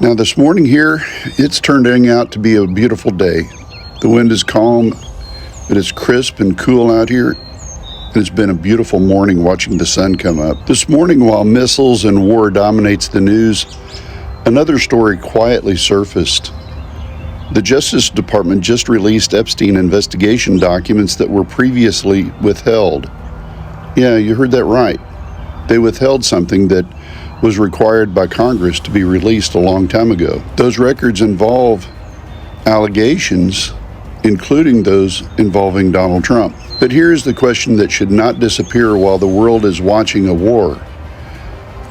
Now this morning here, it's turning out to be a beautiful day. The wind is calm, but it's crisp and cool out here. It's been a beautiful morning watching the sun come up. This morning, while missiles and war dominates the news, another story quietly surfaced. The Justice Department just released Epstein investigation documents that were previously withheld. Yeah, you heard that right. They withheld something that was required by Congress to be released a long time ago. Those records involve allegations, including those involving Donald Trump. But here's the question that should not disappear while the world is watching a war.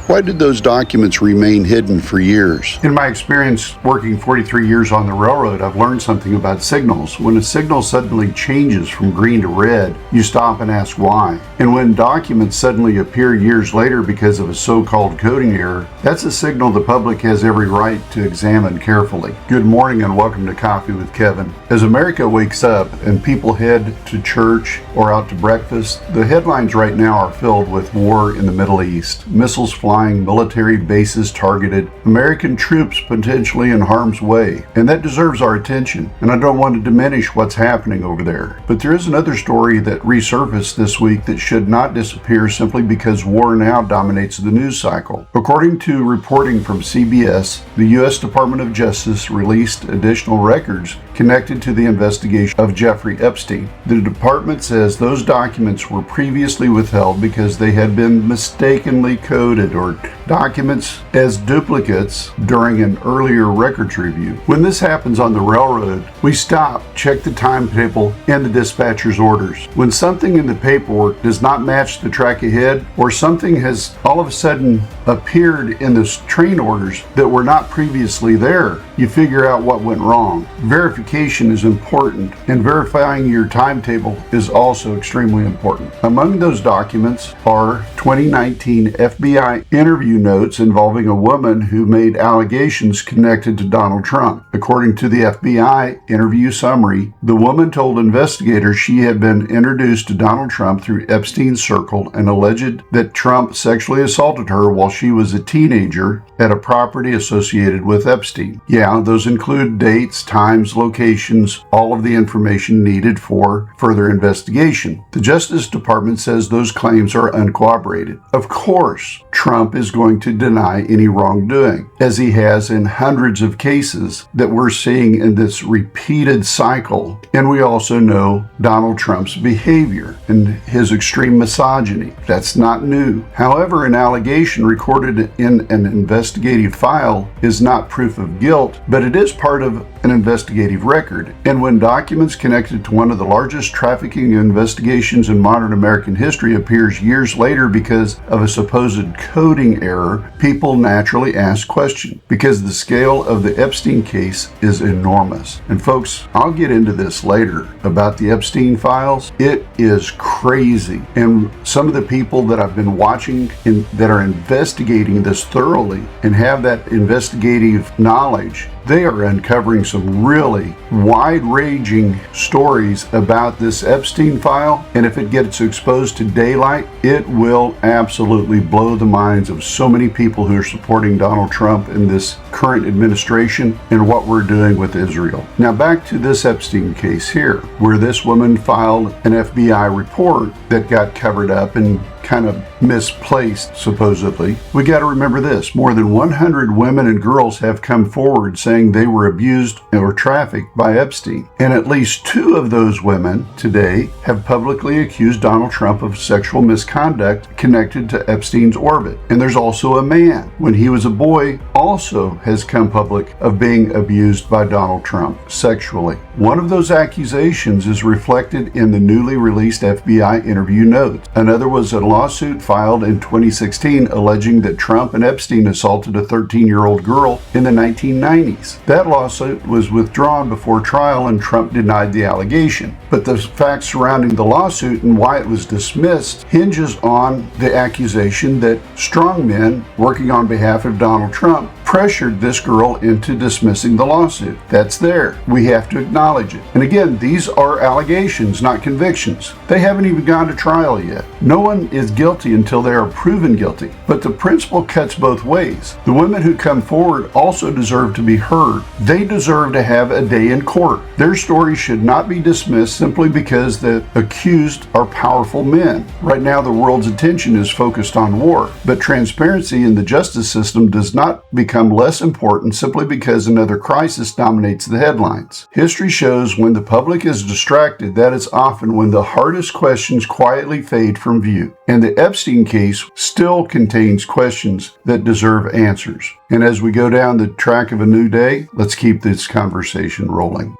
Why did those documents remain hidden for years? In my experience working 43 years on the railroad, I've learned something about signals. When a signal suddenly changes from green to red, you stop and ask why. And when documents suddenly appear years later because of a so-called coding error, that's a signal the public has every right to examine carefully. Good morning and welcome to Coffee with Kevin. As America wakes up and people head to church or out to breakfast, the headlines right now are filled with war in the Middle East, missiles flying, military bases targeted, American troops potentially in harm's way. And that deserves our attention. And I don't want to diminish what's happening over there. But there is another story that resurfaced this week that should not disappear simply because war now dominates the news cycle. According to reporting from CBS, the U.S. Department of Justice released additional records connected to the investigation of Jeffrey Epstein. The department says those documents were previously withheld because they had been mistakenly coded or documents as duplicates during an earlier records review. When this happens on the railroad, we stop, check the timetable and the dispatcher's orders. When something in the paperwork does not match the track ahead, or something has all of a sudden appeared in the train orders that were not previously there, you figure out what went wrong. Verification is important, and verifying your timetable is also extremely important. Among those documents are 2019 FBI interview notes involving a woman who made allegations connected to Donald Trump. According to the FBI interview summary, the woman told investigators she had been introduced to Donald Trump through Epstein's circle and alleged that Trump sexually assaulted her while she was a teenager at a property associated with Epstein. Yeah, those include dates, times, locations, all of the information needed for further investigation. The Justice Department says those claims are uncorroborated. Of course, Trump is going to deny any wrongdoing, as he has in hundreds of cases that we're seeing in this repeated cycle. And we also know Donald Trump's behavior and his extreme misogyny. That's not new. However, an allegation recorded in an investigative file is not proof of guilt, but it is part of an investigative record. And when documents connected to one of the largest trafficking investigations in modern American history appears years later because of a supposed coding error, people naturally ask questions because the scale of the Epstein case is enormous. And folks, I'll get into this later about the Epstein files. It is crazy. And some of the people that I've been watching that are investigating this thoroughly and have that investigative knowledge, they are uncovering some really wide-ranging stories about this Epstein file, and if it gets exposed to daylight, it will absolutely blow the minds of so many people who are supporting Donald Trump in this current administration and what we're doing with Israel. Now back to this Epstein case here, where this woman filed an FBI report that got covered up and kind of misplaced, supposedly. We got to remember this. More than 100 women and girls have come forward saying they were abused or trafficked by Epstein. And at least 2 of those women today have publicly accused Donald Trump of sexual misconduct connected to Epstein's orbit. And there's also a man, when he was a boy, also has come public of being abused by Donald Trump sexually. One of those accusations is reflected in the newly released FBI interview notes. Another was a lawsuit filed in 2016 alleging that Trump and Epstein assaulted a 13-year-old girl in the 1990s. That lawsuit was withdrawn before trial and Trump denied the allegation. But the facts surrounding the lawsuit and why it was dismissed hinges on the accusation that strongmen working on behalf of Donald Trump pressured this girl into dismissing the lawsuit. That's there. We have to acknowledge it. And again, these are allegations, not convictions. They haven't even gone to trial yet. No one is guilty until they are proven guilty. But the principle cuts both ways. The women who come forward also deserve to be heard. They deserve to have a day in court. Their story should not be dismissed simply because the accused are powerful men. Right now, the world's attention is focused on war, but transparency in the justice system does not become less important simply because another crisis dominates the headlines. History shows when the public is distracted, that is often when the hardest questions quietly fade from view. And the Epstein case still contains questions that deserve answers. And as we go down the track of a new day, let's keep this conversation rolling.